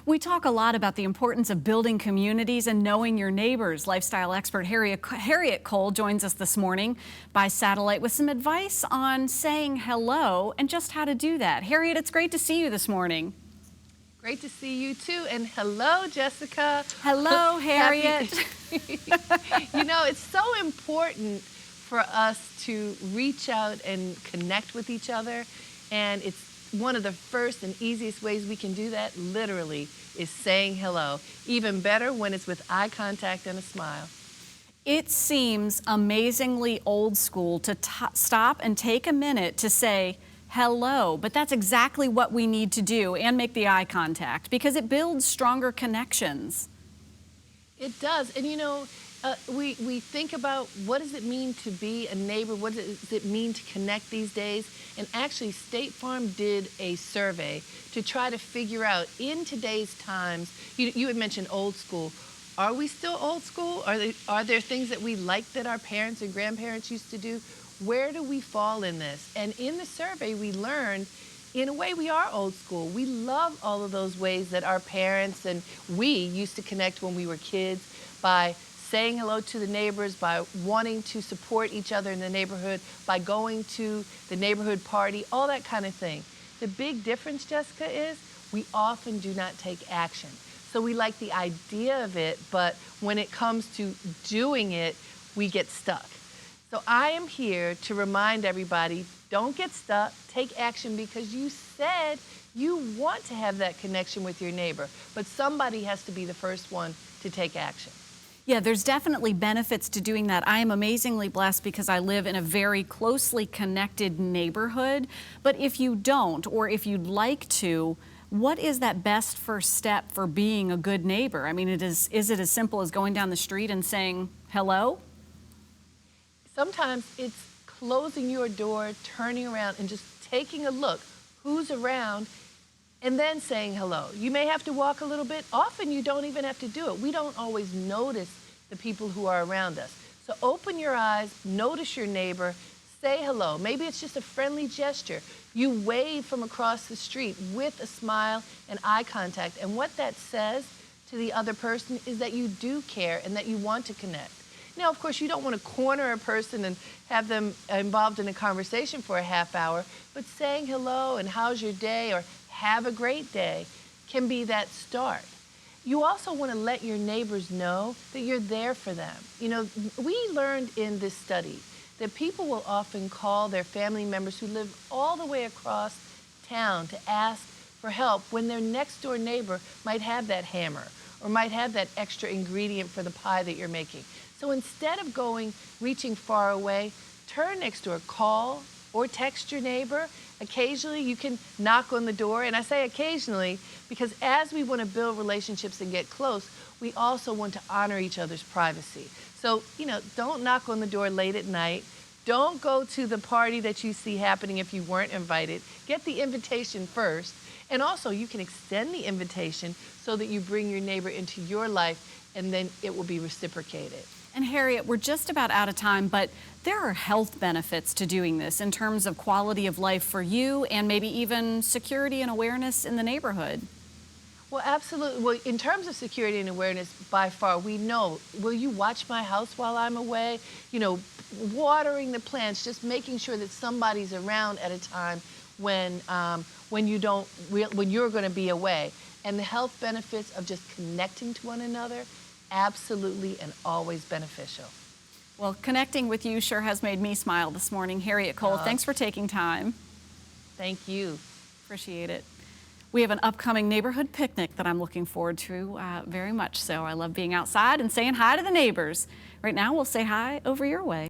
We talk a lot about the importance of building communities and knowing your neighbors. Lifestyle expert Harriet Cole joins us this morning by satellite with some advice on saying hello and just how to do that. Harriet, it's great to see you this morning. Great to see you too, and hello, Jessica. Hello, Harriet. You know, it's so important for us to reach out and connect with each other, and it's one of the first and easiest ways we can do that, literally, is saying hello. Even better when it's with eye contact and a smile. It seems amazingly old school to stop and take a minute to say hello, but that's exactly what we need to do, and make the eye contact, because it builds stronger connections. It does, and you know, we think about what does it mean to be a neighbor, what does it mean to connect these days, and actually State Farm did a survey to try to figure out in today's times, you had mentioned old school, are we still old school? Are there things that we like that our parents and grandparents used to do? Where do we fall in this? And in the survey we learned, in a way we are old school. We love all of those ways that our parents and we used to connect when we were kids, by saying hello to the neighbors, by wanting to support each other in the neighborhood, by going to the neighborhood party, all that kind of thing. The big difference, Jessica, is we often do not take action. So we like the idea of it, but when it comes to doing it, we get stuck. So I am here to remind everybody, don't get stuck, take action, because you said you want to have that connection with your neighbor, but somebody has to be the first one to take action. Yeah, there's definitely benefits to doing that. I am amazingly blessed because I live in a very closely connected neighborhood. But if you don't, or if you'd like to, what is that best first step for being a good neighbor? I mean, is it as simple as going down the street and saying hello? Sometimes it's closing your door, turning around, and just taking a look who's around, and then saying hello. You may have to walk a little bit. Often you don't even have to do it. We don't always notice the people who are around us. So open your eyes, notice your neighbor, say hello. Maybe it's just a friendly gesture. You wave from across the street with a smile and eye contact. And what that says to the other person is that you do care and that you want to connect. Now, of course, you don't want to corner a person and have them involved in a conversation for a half hour, but saying hello and how's your day or have a great day can be that start. You also want to let your neighbors know that you're there for them. You know, we learned in this study that people will often call their family members who live all the way across town to ask for help when their next door neighbor might have that hammer or might have that extra ingredient for the pie that you're making. So instead of reaching far away, turn next door, call or text your neighbor. Occasionally you can knock on the door, and I say occasionally because as we want to build relationships and get close, we also want to honor each other's privacy. So, you know, don't knock on the door late at night. Don't go to the party that you see happening if you weren't invited. Get the invitation first. And also you can extend the invitation so that you bring your neighbor into your life, and then it will be reciprocated. And Harriet, we're just about out of time, but there are health benefits to doing this in terms of quality of life for you and maybe even security and awareness in the neighborhood. Well, absolutely. Well, in terms of security and awareness, by far, we know, will you watch my house while I'm away? You know, watering the plants, just making sure that somebody's around at a time when you're going to be away. And the health benefits of just connecting to one another, absolutely and always beneficial. Well, connecting with you sure has made me smile this morning. Harriet Cole, thanks for taking time. Thank you. Appreciate it. We have an upcoming neighborhood picnic that I'm looking forward to very much so. I love being outside and saying hi to the neighbors. Right now, we'll say hi over your way.